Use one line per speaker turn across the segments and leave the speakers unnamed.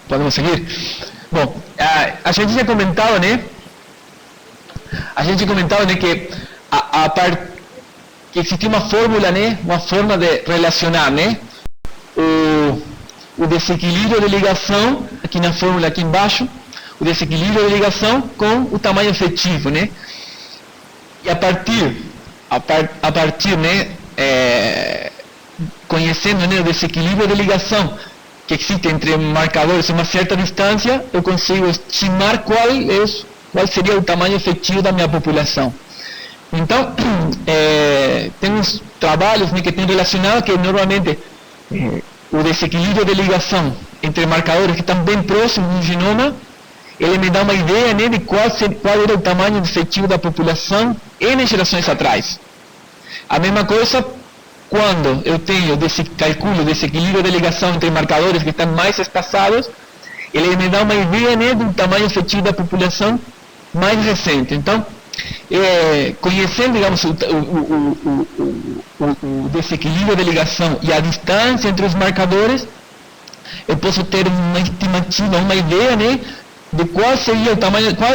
Podemos seguir? Bom, a gente já comentava, né? A gente comentava, né, que que existia uma fórmula, né? Uma forma de relacionar, né? O desequilíbrio de ligação, aqui na fórmula aqui embaixo, o desequilíbrio de ligação com o tamanho efetivo, né? E a partir, né? Conhecendo, né, o desequilíbrio de ligação que existe entre marcadores a uma certa distância, eu consigo estimar qual seria o tamanho efetivo da minha população. Então, tem uns trabalhos, né, que tem relacionado que normalmente o desequilíbrio de ligação entre marcadores que estão bem próximos do genoma, ele me dá uma ideia, né, de qual era o tamanho efetivo da população N gerações atrás. A mesma coisa quando eu tenho calculo desequilíbrio de ligação entre marcadores que estão mais espaçados, ele me dá uma ideia, né, do tamanho efetivo da população mais recente. Então, conhecendo, digamos, o desequilíbrio de ligação e a distância entre os marcadores, eu posso ter uma estimativa, uma ideia, né, de qual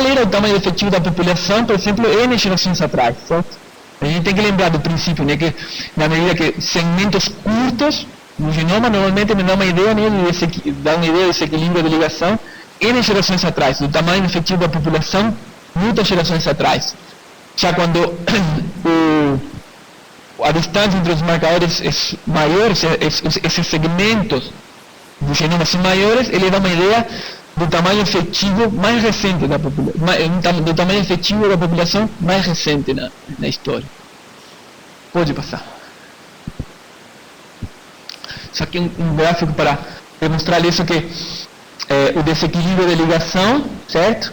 era o tamanho efetivo da população, por exemplo, N gerações atrás, certo? A gente tem que lembrar do princípio, né, que na medida que segmentos curtos no genoma normalmente me dá uma ideia, né, desse equilíbrio de ligação N gerações atrás, do tamanho efetivo da população muitas gerações atrás. Já quando a distância entre os marcadores é maior, esses segmentos do genoma são maiores, ele dá uma ideia do tamanho efetivo mais recente da população, do tamanho efetivo da população mais recente na história. Pode passar. Isso aqui é um gráfico para demonstrar isso, que o desequilíbrio de ligação, certo?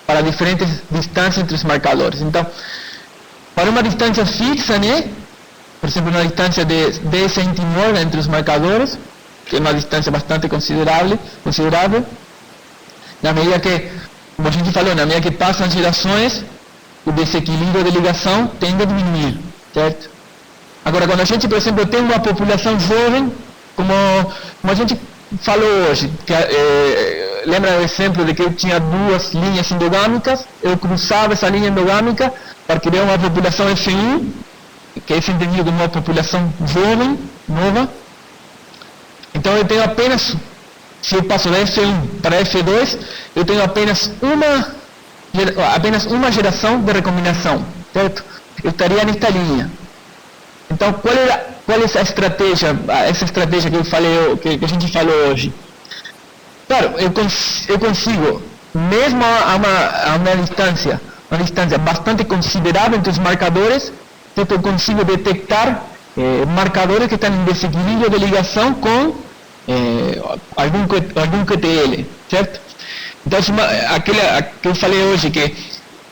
Para diferentes distâncias entre os marcadores. Então, para uma distância fixa, né? Por exemplo, uma distância de 10 centimol entre os marcadores, que é uma distância bastante considerável, na medida que, como a gente falou, na medida que passam as gerações, o desequilíbrio de ligação tende a diminuir, certo? Agora, quando a gente, por exemplo, tem uma população jovem, como a gente falou hoje, que, lembra o exemplo de que eu tinha duas linhas endogâmicas, eu cruzava essa linha endogâmica para criar uma população F1, que é entendido como uma população jovem, nova. Então eu tenho apenas, se eu passo da F1 para F2, eu tenho apenas uma geração de recombinação, certo? Eu estaria nesta linha. Então, qual é essa estratégia que eu falei, que a gente falou hoje? Claro, eu consigo, mesmo a uma distância bastante considerável entre os marcadores, eu consigo detectar marcadores que estão em desequilíbrio de ligação com algum QTL, certo? Então, aquilo que eu falei hoje, que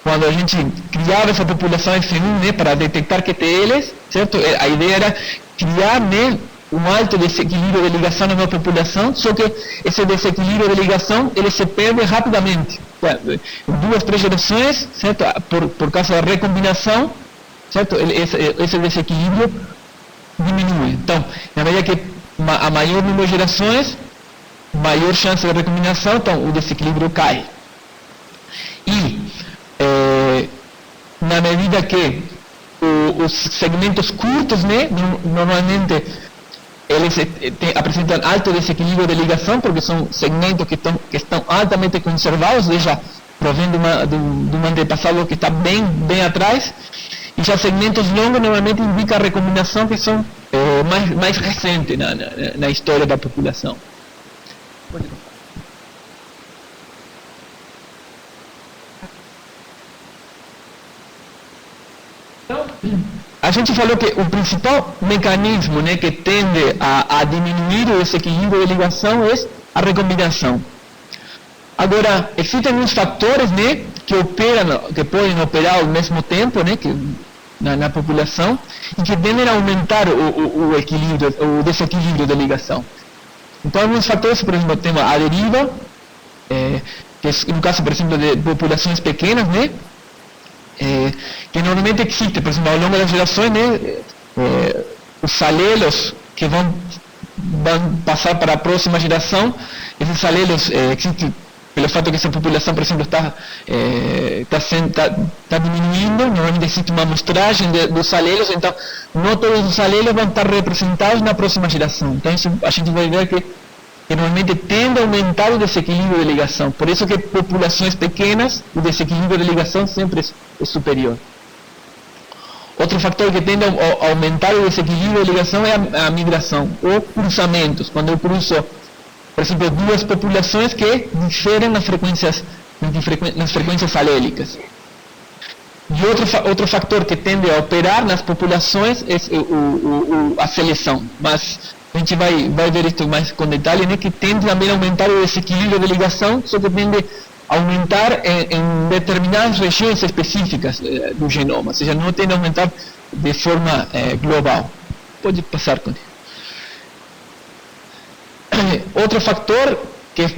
quando a gente criava essa população F1, né, para detectar QTLs, certo? A ideia era criar, né, um alto desequilíbrio de ligação na minha população, só que esse desequilíbrio de ligação, ele se perde rapidamente. Em 2, 3 gerações, certo? Por causa da recombinação, certo? Esse desequilíbrio diminui. Então, na medida que a maior número de gerações, maior chance de recombinação, então o desequilíbrio cai. E na medida que os segmentos curtos, né, normalmente eles apresentam alto desequilíbrio de ligação, porque são segmentos que estão altamente conservados, já provém de um antepassado que está bem atrás, e já segmentos longos normalmente indicam a recombinação, que são mais recentes na história da população. Então, a gente falou que o principal mecanismo, né, que tende a diminuir o desequilíbrio de ligação é a recombinação. Agora, existem uns fatores, né, que podem operar ao mesmo tempo, né, na população, e que tendem a aumentar o desequilíbrio de ligação. Então, alguns fatores, por exemplo, temos a deriva, que é no caso, por exemplo, de populações pequenas, né? Que normalmente existe, por exemplo, ao longo das gerações, né? Os alelos que vão passar para a próxima geração, esses alelos existem pelo fato que essa população, por exemplo, está diminuindo, normalmente existe uma amostragem dos alelos, então não todos os alelos vão estar representados na próxima geração. Então isso, a gente vai ver que normalmente tende a aumentar o desequilíbrio de ligação. Por isso que populações pequenas, o desequilíbrio de ligação sempre é superior. Outro fator que tende a aumentar o desequilíbrio de ligação é a migração, ou cruzamentos. Quando eu cruzo, por exemplo, duas populações que diferem nas frequências alélicas. E outro fator que tende a operar nas populações é a seleção. Mas a gente vai ver isso mais com detalhe, né, que tende também a aumentar o desequilíbrio de ligação, só que tende a aumentar em determinadas regiões específicas do genoma, ou seja, não tende a aumentar de forma global. Pode passar com outro fator que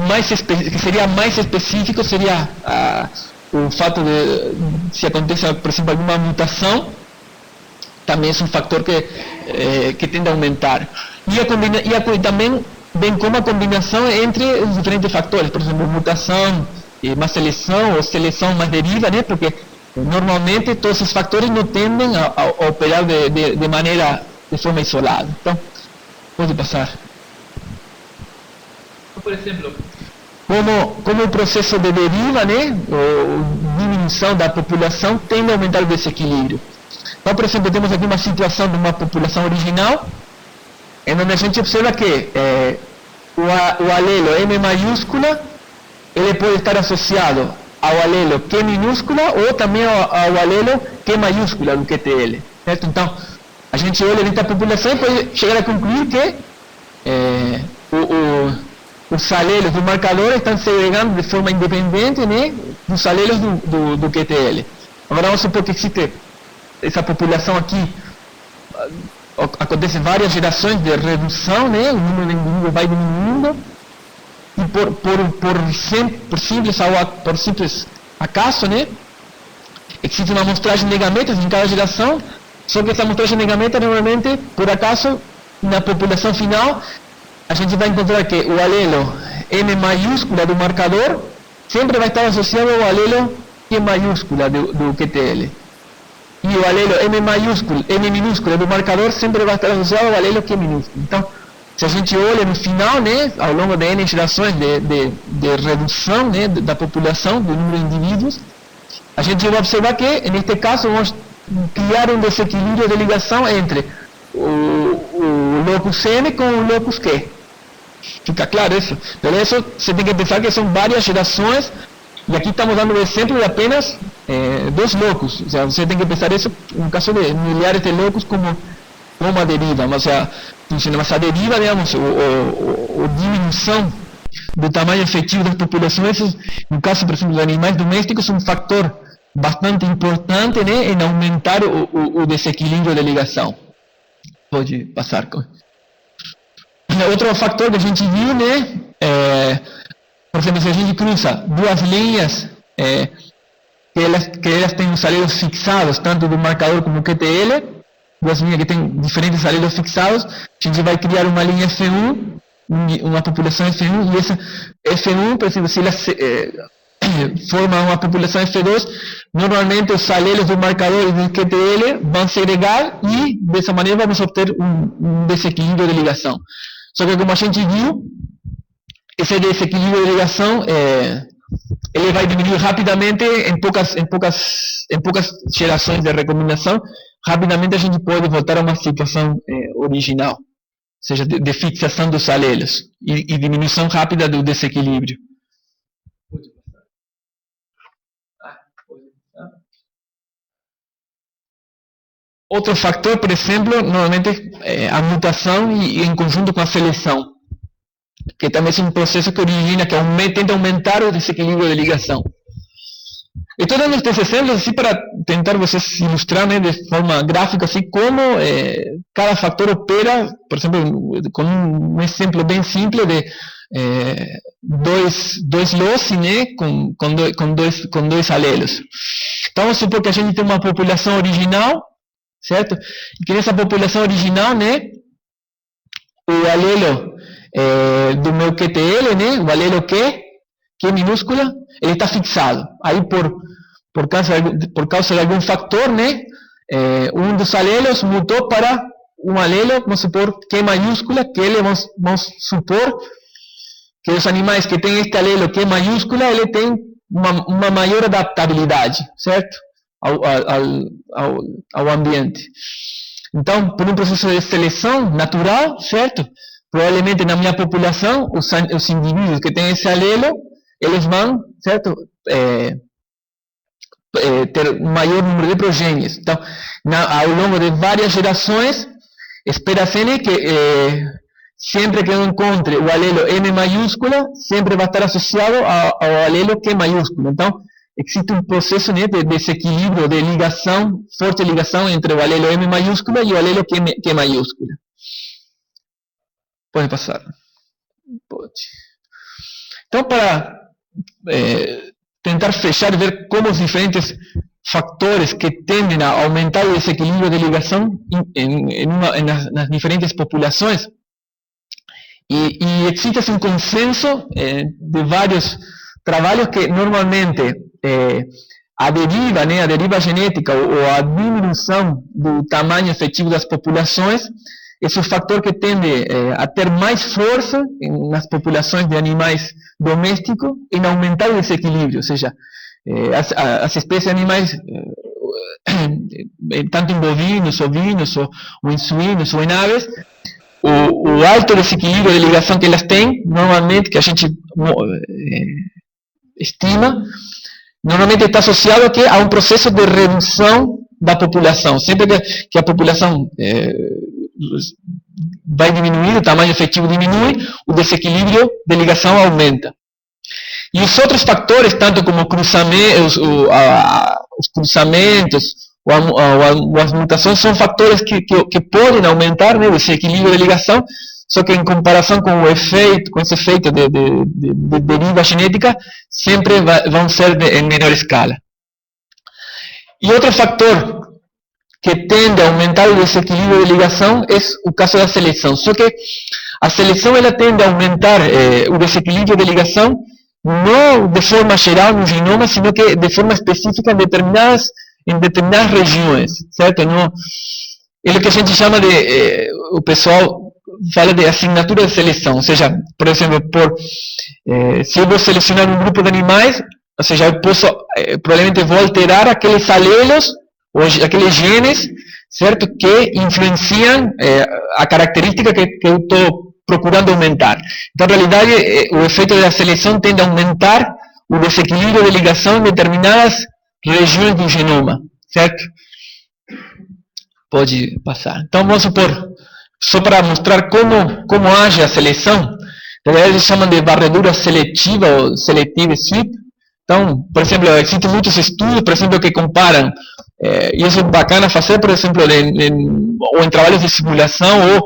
seria mais específico seria o fato de se aconteça, por exemplo, alguma mutação, também é um fator que tende a aumentar. E também bem como a combinação entre os diferentes fatores, por exemplo, mutação mais seleção ou seleção mais deriva, né? Porque normalmente todos esses fatores não tendem a operar de forma isolada. Então, pode passar. Por exemplo, como o processo de deriva, né, ou diminuição da população tende a aumentar o desequilíbrio. Então, por exemplo, temos aqui uma situação de uma população original, em onde a gente observa que o alelo M maiúscula, ele pode estar associado ao alelo Q minúscula ou também ao alelo Q maiúscula do QTL. Certo? Então, a gente olha nesta população e pode chegar a concluir que os alelos do marcador estão segregando de forma independente, né, dos alelos do QTL. Agora vamos supor que existe essa população aqui, acontecem várias gerações de redução, né, o número de indivíduos vai diminuindo, e por simples acaso, né, existe uma amostragem de gametas em cada geração, só que essa amostragem de gametas normalmente, por acaso, na população final, a gente vai encontrar que o alelo M maiúscula do marcador sempre vai estar associado ao alelo Q maiúscula do QTL. E o alelo M minúscula do marcador sempre vai estar associado ao alelo Q minúsculo. Então, se a gente olha no final, né, ao longo de N gerações de redução, né, da população, do número de indivíduos, a gente vai observar que, neste caso, vamos criar um desequilíbrio de ligação entre o locus M com o locus Q. Fica claro isso? Por isso, você tem que pensar que são várias gerações, e aqui estamos dando o exemplo de apenas dos locus. Ou seja, você tem que pensar isso, no caso de milhares de locus, como uma deriva. Mas a deriva, digamos, a diminuição do tamanho efetivo das populações, no caso, por exemplo, dos animais domésticos, é um fator bastante importante, né, em aumentar o desequilíbrio de ligação. Pode passar. Outro fator que a gente viu, né, por exemplo, se a gente cruza duas linhas que elas têm os alelos fixados, tanto do marcador como do QTL, duas linhas que têm diferentes alelos fixados, a gente vai criar uma linha F1, uma população F1, e essa F1, por exemplo, se elas formam uma população F2, normalmente os alelos do marcador e do QTL vão segregar e, dessa maneira, vamos obter um desequilíbrio de ligação. Só que, como a gente viu, esse desequilíbrio de ligação ele vai diminuir rapidamente em poucas gerações de recombinação. Rapidamente a gente pode voltar a uma situação original, ou seja, de fixação dos alelos e diminuição rápida do desequilíbrio. Outro fator, por exemplo, normalmente a mutação e em conjunto com a seleção, que também é um processo que origina, que tenta aumentar o desequilíbrio de ligação. Estou dando estes exemplos assim para tentar vocês ilustrar, né, de forma gráfica assim, como cada fator opera, por exemplo, com um exemplo bem simples de dois loci, né, com dois alelos. Então, vamos supor que a gente tem uma população original, certo? E que nessa população original, né, o alelo do meu QTL, né, o alelo Q minúscula, ele está fixado. Aí, por causa de algum fator, né, um dos alelos mudou para um alelo, vamos supor, Q maiúscula, que ele, vamos supor que os animais que têm este alelo Q maiúscula, ele tem uma maior adaptabilidade, certo? Ao ambiente. Então, por um processo de seleção natural, certo? Provavelmente na minha população, os indivíduos que têm esse alelo, eles vão, certo? Ter um maior número de progênios. Então, ao longo de várias gerações, espera-se que sempre que eu encontre o alelo M maiúscula, sempre vai estar associado ao alelo Q maiúsculo. Então, existe um processo, né, de desequilíbrio, de ligação, forte ligação entre o alelo M maiúscula e o alelo Q maiúscula. Pode passar. Pode. Então, para tentar fechar e ver como os diferentes fatores que tendem a aumentar o desequilíbrio de ligação nas diferentes populações. E existe um consenso de vários trabalhos que normalmente a deriva genética ou a diminuição do tamanho efetivo das populações é o fator que tende a ter mais força nas populações de animais domésticos em aumentar o desequilíbrio, ou seja, as espécies de animais, tanto em bovinos, ovinos, ou em suínos, ou em aves, o alto desequilíbrio de ligação que elas têm, normalmente, que a gente estima, normalmente está associado a um processo de redução da população. Sempre que a população vai diminuir, o tamanho efetivo diminui, o desequilíbrio de ligação aumenta. E os outros fatores, tanto como os cruzamentos ou as mutações, são fatores que podem aumentar, né, o desequilíbrio de ligação, só que em comparação com esse efeito de deriva genética, sempre vão ser em menor escala. E outro fator que tende a aumentar o desequilíbrio de ligação é o caso da seleção. Só que a seleção ela tende a aumentar o desequilíbrio de ligação não de forma geral no genoma, sino que de forma específica em determinadas regiões, certo? Não, é o que a gente chama de, o pessoal fala de assinatura de seleção, ou seja, por exemplo, se eu vou selecionar um grupo de animais, ou seja, eu posso, provavelmente vou alterar aqueles alelos, ou aqueles genes, certo? Que influenciam a característica que eu estou procurando aumentar. Então, na realidade, o efeito da seleção tende a aumentar o desequilíbrio de ligação em determinadas regiões do genoma, certo? Pode passar. Então, vamos supor, só para mostrar como age a seleção, na verdade eles chamam de varredura seletiva ou selective sweep. Então, por exemplo, existem muitos estudos, por exemplo, que comparam, e isso é bacana fazer, por exemplo, ou em trabalhos de simulação, ou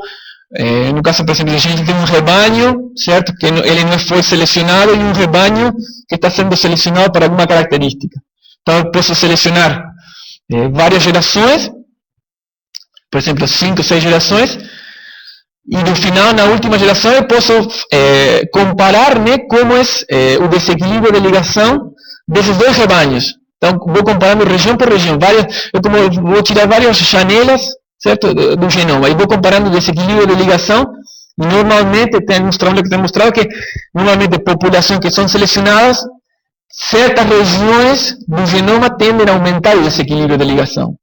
no caso, por exemplo, a gente tem um rebanho, certo, que ele não foi selecionado, e um rebanho que está sendo selecionado para alguma característica. Então, eu posso selecionar várias gerações, por exemplo, 5, 6 gerações, e no final, na última geração, eu posso comparar, né, como é o desequilíbrio de ligação desses dois rebanhos. Então, vou comparando região por região. Eu vou tirar várias janelas, certo, do genoma, e vou comparando o desequilíbrio de ligação. E normalmente, tem alguns trabalhos que têm mostrado que, normalmente, populações que são selecionadas, certas regiões do genoma tendem a aumentar o desequilíbrio de ligação.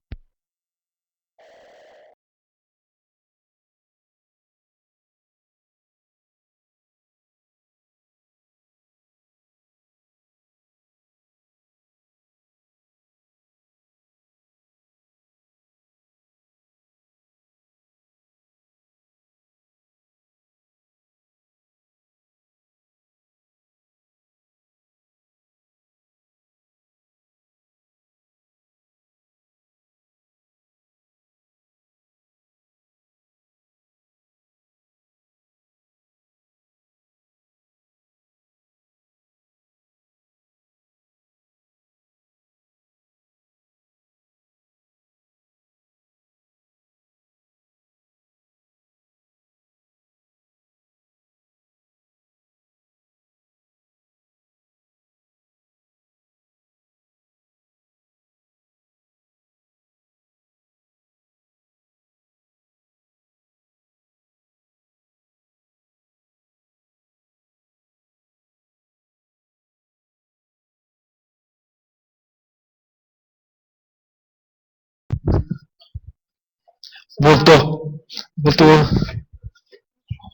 Voltou. Voltou.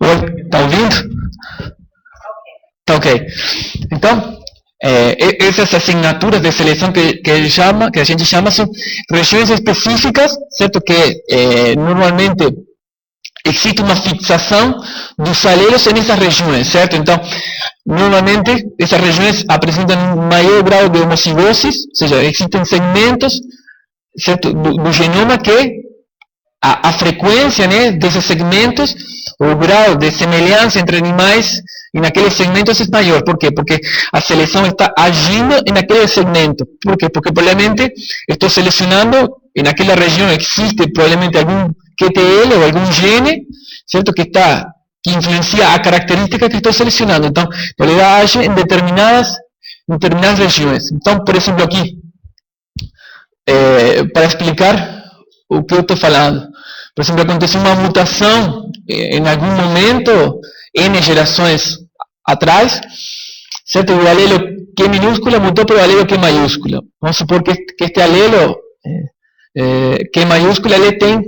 Oi, tá ouvindo? Tá ok. Então, essas assinaturas de seleção que a gente chama são regiões específicas, certo? Que normalmente existe uma fixação dos alelos nessas regiões, certo? Então, normalmente essas regiões apresentam um maior grau de homocigose, ou seja, existem segmentos, certo, do genoma que a frequência, né, desses segmentos, o grau de semelhança entre animais e naqueles segmentos é maior. Por quê? Porque a seleção está agindo naquele segmento. Por quê? Porque provavelmente estou selecionando, e naquela região existe provavelmente algum QTL ou algum gene, certo, que influencia a característica que estou selecionando. Então, ele age em determinadas regiões. Então, por exemplo, aqui, para explicar o que eu estou falando. Por exemplo, aconteceu uma mutação em algum momento, N gerações atrás, certo? O alelo Q minúscula mudou para o alelo Q maiúscula. Vamos supor que este alelo Q maiúscula, ele tem,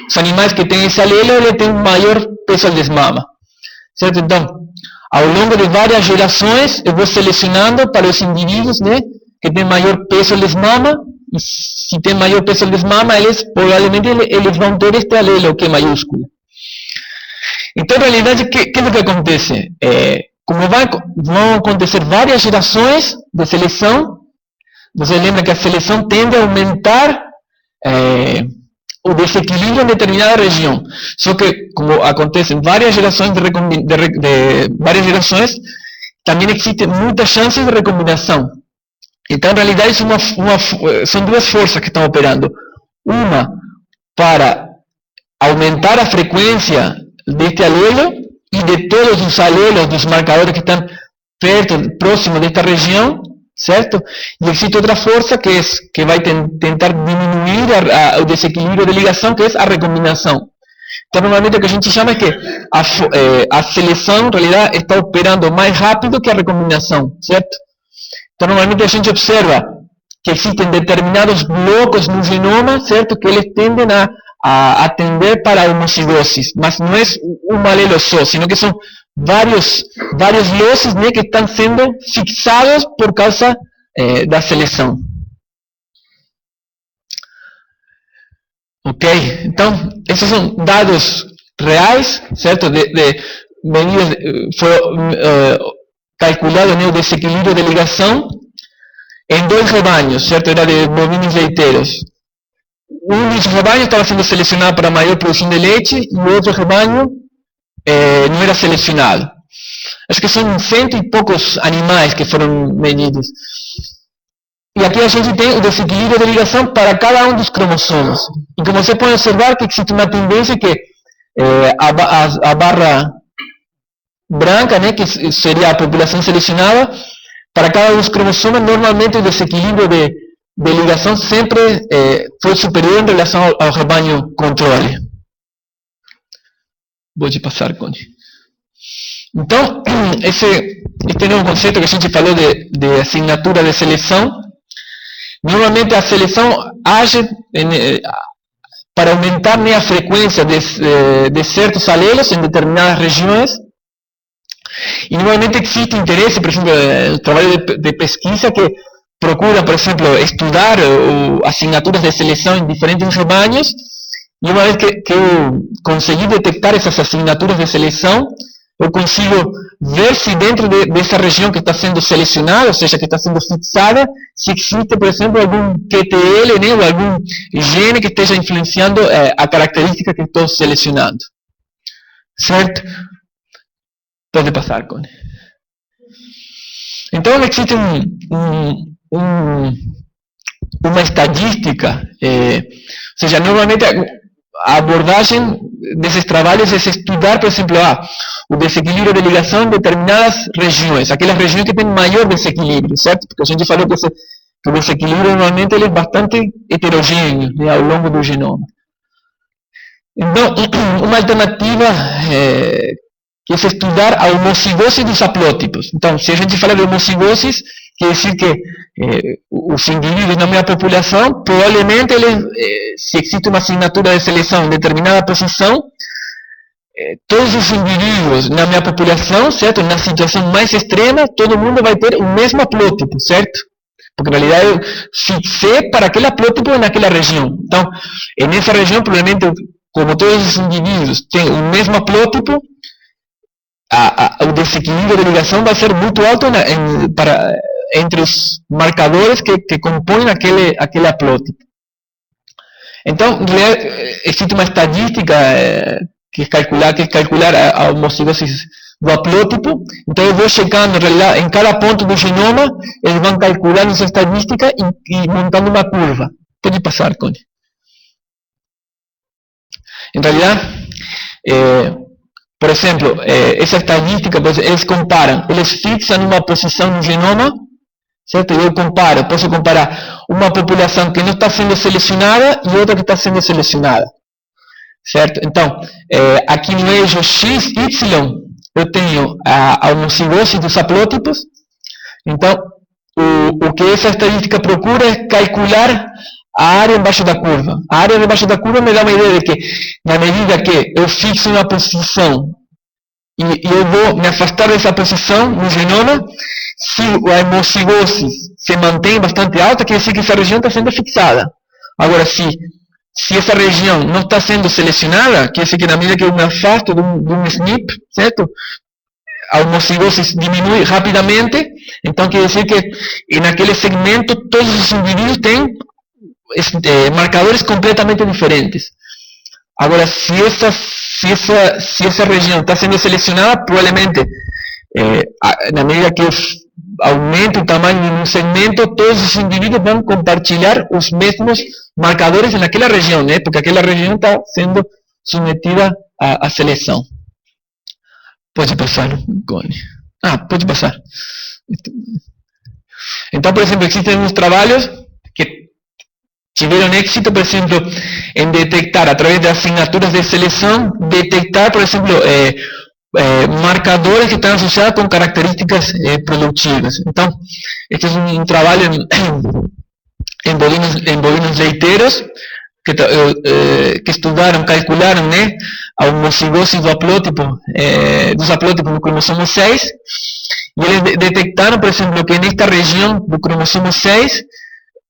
os animais que têm esse alelo, ele tem maior peso al desmama, certo? Então, ao longo de várias gerações, eu vou selecionando para os indivíduos, né, que têm maior peso al desmama. E se tem maior peso al desmama, provavelmente eles vão ter este alelo Q maiúsculo. Então, em realidade, o que é o que acontece? Como vão acontecer várias gerações de seleção, você lembra que a seleção tende a aumentar o desequilíbrio em determinada região. Só que, como acontecem várias gerações várias gerações, também existem muitas chances de recombinação. Então, em realidade, são duas forças que estão operando. Uma, para aumentar a frequência deste alelo e de todos os alelos dos marcadores que estão próximo desta região, certo? E existe outra força que vai tentar diminuir o desequilíbrio de ligação, que é a recombinação. Então, normalmente, o que a gente chama é que a seleção, em realidade, está operando mais rápido que a recombinação, certo? Então, normalmente, a gente observa que existem determinados blocos no genoma, certo? Que eles tendem a atender para a homocigose, mas não é um alelo só, sino que são vários lotes, né, que estão sendo fixados por causa da seleção. Ok? Então, esses são dados reais, certo? Foi calculado, né, o desequilíbrio de ligação em dois rebanhos, certo? Era de bovinos leiteiros. Um dos rebanhos estava sendo selecionado para maior produção de leite e o outro rebanho não era selecionado. Acho que são 100 e poucos animais que foram medidos. E aqui a gente tem o desequilíbrio de ligação para cada um dos cromossomos. E como você pode observar que existe uma tendência que a barra branca, né, que seria a população selecionada, para cada um dos cromossomas, normalmente o desequilíbrio de ligação sempre foi superior em relação ao rebanho controle. Vou te passar, Conde. Então, este novo conceito que a gente falou de assinatura de seleção, normalmente a seleção age para aumentar, né, a frequência de certos alelos em determinadas regiões. E normalmente existe interesse, por exemplo, no trabalho de pesquisa que procura, por exemplo, estudar assinaturas de seleção em diferentes rebanhos. E uma vez que eu consegui detectar essas assinaturas de seleção, eu consigo ver se dentro dessa região que está sendo selecionada, ou seja, que está sendo fixada, se existe, por exemplo, algum QTL, né, ou algum gene que esteja influenciando a característica que estou selecionando. Certo? Pode passar, Cone. Então, existe uma estadística, ou seja, normalmente a abordagem desses trabalhos é estudar, por exemplo, o desequilíbrio de ligação em determinadas regiões, aquelas regiões que têm maior desequilíbrio, certo? Porque a gente falou que o desequilíbrio normalmente ele é bastante heterogêneo, né, ao longo do genoma. Então, uma alternativa que é estudar a homocigose dos haplótipos. Então, se a gente fala de homocigoses, quer dizer que os indivíduos na minha população, provavelmente, se existe uma assinatura de seleção em determinada posição, todos os indivíduos na minha população, certo? Na situação mais extrema, todo mundo vai ter o mesmo haplótipo, certo? Porque na realidade eu fixei para aquele haplótipo naquela região. Então, nessa região, provavelmente, como todos os indivíduos têm o mesmo haplótipo, o desequilíbrio de ligação vai ser muito alto entre os marcadores que compõem aquele haplótipo. Então, existe uma estadística que é calcular a homozigose do haplótipo. Então, eu vou checando, em realidade, em cada ponto do genoma, eles vão calculando essa estadística e montando uma curva. Pode passar, Connie. Em realidade, por exemplo, essa estadística, eles comparam, eles fixam uma posição no genoma, certo? Eu posso comparar uma população que não está sendo selecionada e outra que está sendo selecionada, certo? Então, aqui no eixo X, Y, eu tenho a homozigose dos haplótipos. Então, o que essa estadística procura é calcular a área embaixo da curva. A área embaixo da curva me dá uma ideia de que, na medida que eu fixo uma posição e eu vou me afastar dessa posição no genoma, se a homozigose se mantém bastante alta, quer dizer que essa região está sendo fixada. Agora, se essa região não está sendo selecionada, quer dizer que na medida que eu me afasto de um SNP, certo? A homozigose diminui rapidamente, então quer dizer que naquele segmento todos os indivíduos têm marcadores completamente diferentes. Agora, se essa região está sendo selecionada, provavelmente, na medida que aumenta o tamanho de um segmento, todos os indivíduos vão compartilhar os mesmos marcadores naquela região, né? Porque aquela região está sendo submetida à seleção. Pode passar, Connie. Pode passar. Então, por exemplo, existem uns trabalhos que tiveram êxito, por exemplo, em detectar, através de assinaturas de seleção, detectar, por exemplo, marcadores que estão associados com características produtivas. Então, este é um trabalho em bovinos leiteiros, que estudaram, calcularam, né, a homozigose do haplótipo, dos haplótipos do cromossomo 6, e eles detectaram, por exemplo, que nesta região do cromossomo 6,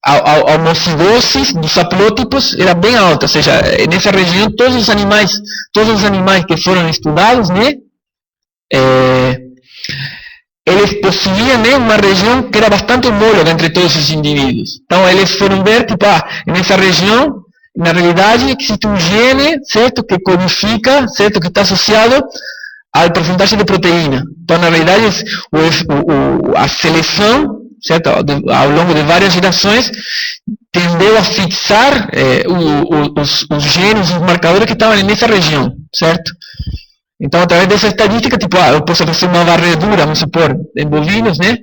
a homozigose dos haplótipos era bem alta, ou seja, nessa região todos os animais que foram estudados, né, eles possuíam, né, uma região que era bastante homóloga entre todos os indivíduos. Então eles foram ver, tipo, nessa região, na realidade, existe um gene, certo, que codifica, certo, que está associado ao porcentagem de proteína. Então, na realidade, a seleção, certo, ao longo de várias gerações, tendeu a fixar os genes, os marcadores que estavam nessa região, certo? Então, através dessa estadística, tipo, eu posso fazer uma varredura, vamos supor, em bovinos, né?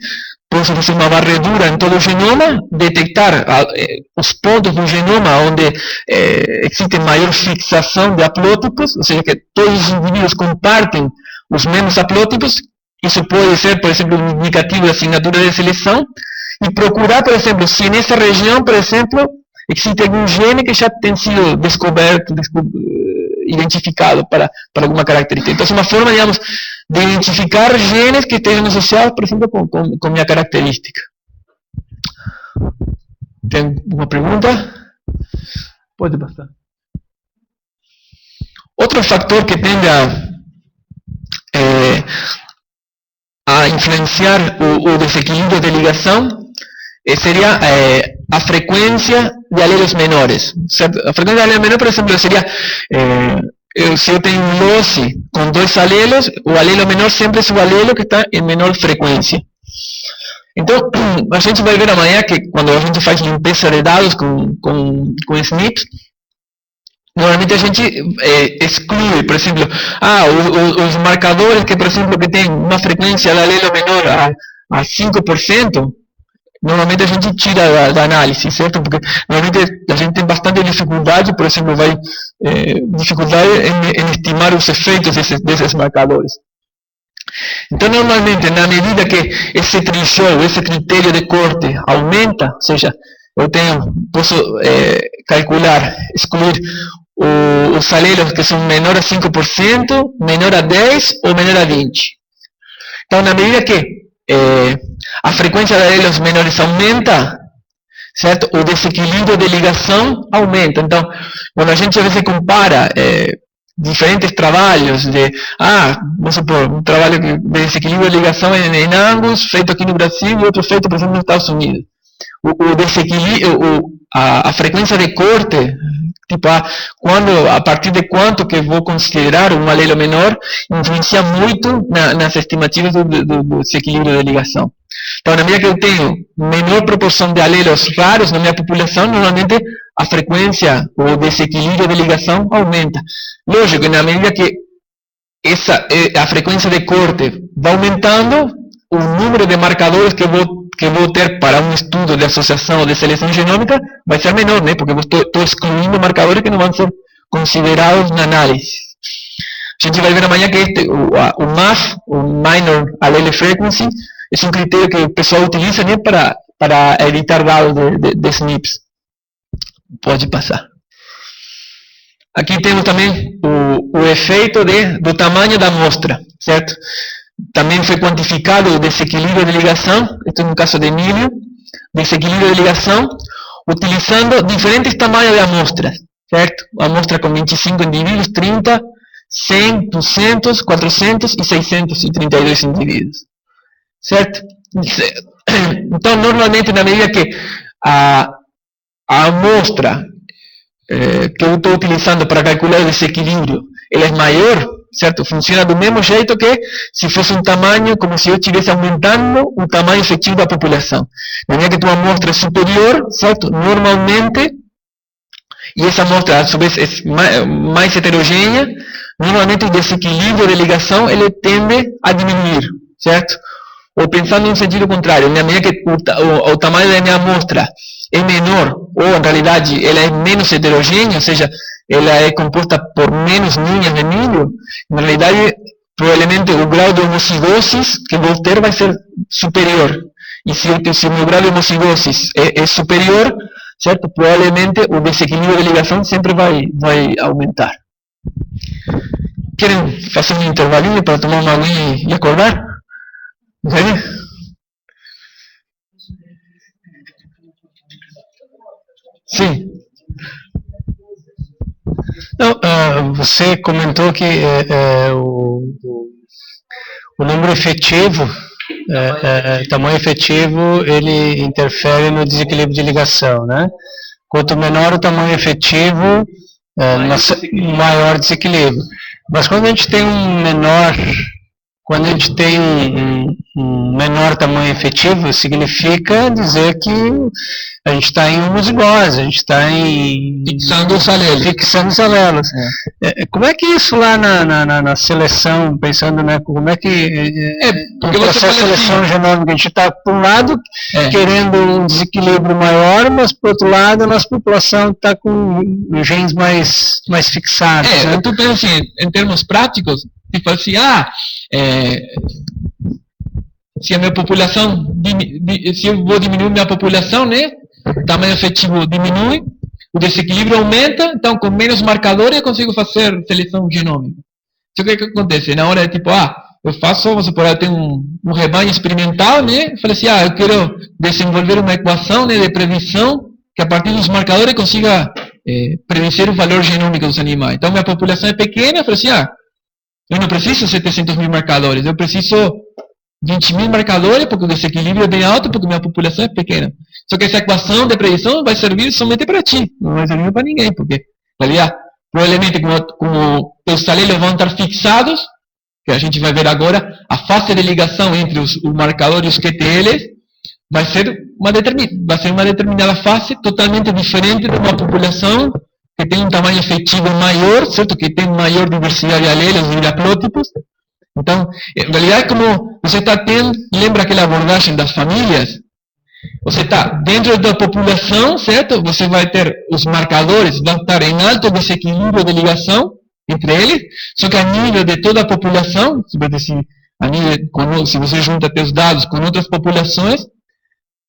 Posso fazer uma varredura em todo o genoma, detectar os pontos do genoma onde existe maior fixação de haplótipos, ou seja, que todos os indivíduos compartem os mesmos haplótipos. Isso pode ser, por exemplo, um indicativo de assinatura de seleção, e procurar, por exemplo, se nessa região, por exemplo, existe algum gene que já tem sido descoberto, identificado para alguma característica. Então, é uma forma, digamos, de identificar genes que estejam associados, por exemplo, com minha característica. Tem uma pergunta? Pode passar. Outro fator que tende a influenciar o desequilíbrio de ligação seria a frequência de alelos menores, certo? A frequência de alelos menores, por exemplo, seria, se eu tenho um loce com 2 alelos, o alelo menor sempre é o alelo que está em menor frequência. Então, a gente vai ver amanhã que quando a gente faz limpeza de dados com SNPs, normalmente a gente exclui, por exemplo, os marcadores que, por exemplo, que tem uma frequência de alelo menor a 5%, normalmente a gente tira da análise, certo? Porque normalmente a gente tem bastante dificuldade, por exemplo, dificuldade em estimar os efeitos desses marcadores. Então, normalmente, na medida que esse threshold, esse critério de corte aumenta, ou seja, posso calcular, excluir os alelos que são menor a 5%, menor a 10% ou menor a 20%. Então, na medida que a frequência de alelos menores aumenta, certo? O desequilíbrio de ligação aumenta. Então, quando a gente às vezes compara diferentes trabalhos vamos supor, um trabalho de desequilíbrio de ligação em Angus, feito aqui no Brasil e outro feito, por exemplo, nos Estados Unidos. O desequilíbrio, a frequência de corte, tipo, a partir de quanto que vou considerar um alelo menor, influencia muito nas estimativas do desequilíbrio de ligação. Então, na medida que eu tenho menor proporção de alelos raros na minha população, normalmente a frequência, o desequilíbrio de ligação aumenta. Lógico que na medida que a frequência de corte vai aumentando, o número de marcadores que vou ter para um estudo de associação ou de seleção genômica vai ser menor, né? Porque eu estou excluindo marcadores que não vão ser considerados na análise. A gente vai ver amanhã que o MAF, o Minor Allele Frequency, é um critério que o pessoal utiliza, né, para editar dados de SNPs. Pode passar. Aqui temos também o efeito do tamanho da amostra, certo? Também foi quantificado o desequilíbrio de ligação, isto no caso de milho, desequilíbrio de ligação, utilizando diferentes tamanhos de amostras, certo? Amostra com 25 indivíduos, 30, 100, 200, 400 e 632 indivíduos, certo? Então, normalmente, na medida que a amostra que eu estou utilizando para calcular o desequilíbrio, ela é maior, certo? Funciona do mesmo jeito que se fosse um tamanho, como se eu estivesse aumentando o tamanho efetivo da população. Na medida que tua amostra é superior, certo? Normalmente, e essa amostra, a sua vez, é mais heterogênea, normalmente o desequilíbrio de ligação ele tende a diminuir, certo? Ou pensando no sentido contrário, na medida que o tamanho da minha amostra é menor, ou em realidade ela é menos heterogênea, ou seja, ela é composta por menos linhas de milho, na realidade, provavelmente o grau de homocigose que vou ter vai ser superior. E se o meu grau de homocigose é superior, certo? Provavelmente o desequilíbrio de ligação sempre vai aumentar. Querem fazer um intervalinho para tomar uma aguinha e acordar? Entende? Sim.
Não, você comentou que o número efetivo, tamanho efetivo, ele interfere no desequilíbrio de ligação, né? Quanto menor o tamanho efetivo, maior desequilíbrio. Mas quando a gente tem um menor tamanho efetivo, significa dizer que a gente está em homozigose, a gente está
fixando os alelos.
Como é que isso lá na seleção, pensando, né, como é que no processo de seleção genômica, a gente está, por um lado, querendo um desequilíbrio maior, mas, por outro lado, a nossa população está com genes mais fixados.
Né? Eu estou pensando assim, em termos práticos, tipo assim, se a minha população, se eu vou diminuir minha população, né, o tamanho efetivo diminui, o desequilíbrio aumenta, então com menos marcadores eu consigo fazer seleção genômica. Então o que acontece? Na hora, tipo, eu faço, vamos supor, eu tenho um rebanho experimental, né, eu falei assim, eu quero desenvolver uma equação, né, de previsão, que a partir dos marcadores consiga predizer o valor genômico dos animais. Então minha população é pequena, eu falei assim, eu não preciso 700 mil marcadores, eu preciso 20 mil marcadores, porque o desequilíbrio é bem alto, porque minha população é pequena. Só que essa equação de predição vai servir somente para ti, não vai servir para ninguém, porque, aliás, provavelmente, como os alelos vão estar fixados, que a gente vai ver agora, a fase de ligação entre os marcadores e os QTLs vai ser uma determinada fase totalmente diferente de uma população que tem um tamanho efetivo maior, certo? Que tem maior diversidade de alelos e de haplótipos. Então, em realidade, como você está tendo, lembra aquela abordagem das famílias? Você está dentro da população, certo? Você vai ter os marcadores, vão estar em alto desequilíbrio de ligação entre eles, só que a nível de toda a população, se você junta teus dados com outras populações,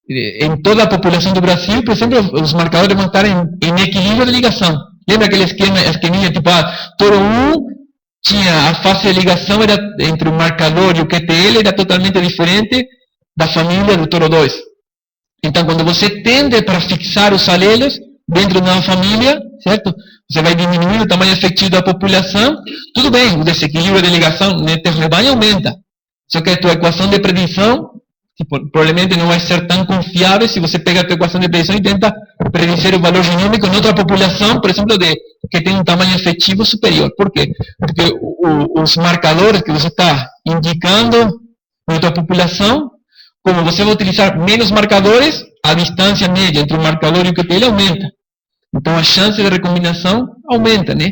em toda a população do Brasil, por exemplo, os marcadores vão estar em equilíbrio de ligação. Lembra aquele esqueminha, tipo, toro 1 tinha a fase de ligação era entre o marcador e o QTL era totalmente diferente da família do toro 2. Então, quando você tende para fixar os alelos dentro de uma família, certo? Você vai diminuir o tamanho efetivo da população, tudo bem, o desequilíbrio de ligação entre rebanho aumenta. Só que a tua equação de predição provavelmente não vai ser tão confiável se você pega a tua equação de predição e tenta predizer o valor genômico em outra população, por exemplo, que tem um tamanho efetivo superior. Por quê? Porque os marcadores que você está indicando na outra população, como você vai utilizar menos marcadores, a distância média entre o marcador e o QTL aumenta. Então a chance de recombinação aumenta, né?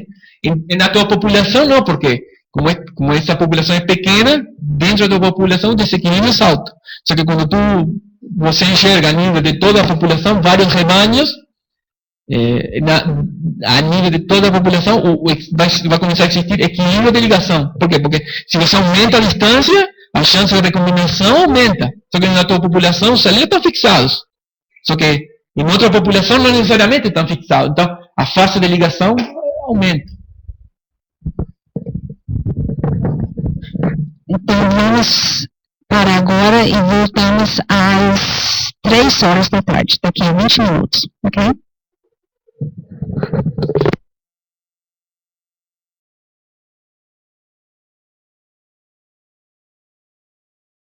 Na tua população não, porque como essa população é pequena, dentro da população o desequilíbrio é alto. Só que quando você enxerga a nível de toda a população, vários rebanhos, a nível de toda a população, vai começar a existir equilíbrio de ligação. Por quê? Porque se você aumenta a distância, a chance de recombinação aumenta. Só que na tua população os alelos estão fixados. Só que em outra população não necessariamente estão fixados. Então a fase de ligação aumenta.
Então vamos para agora e voltamos às 3 horas da tarde, daqui a 20 minutos, ok?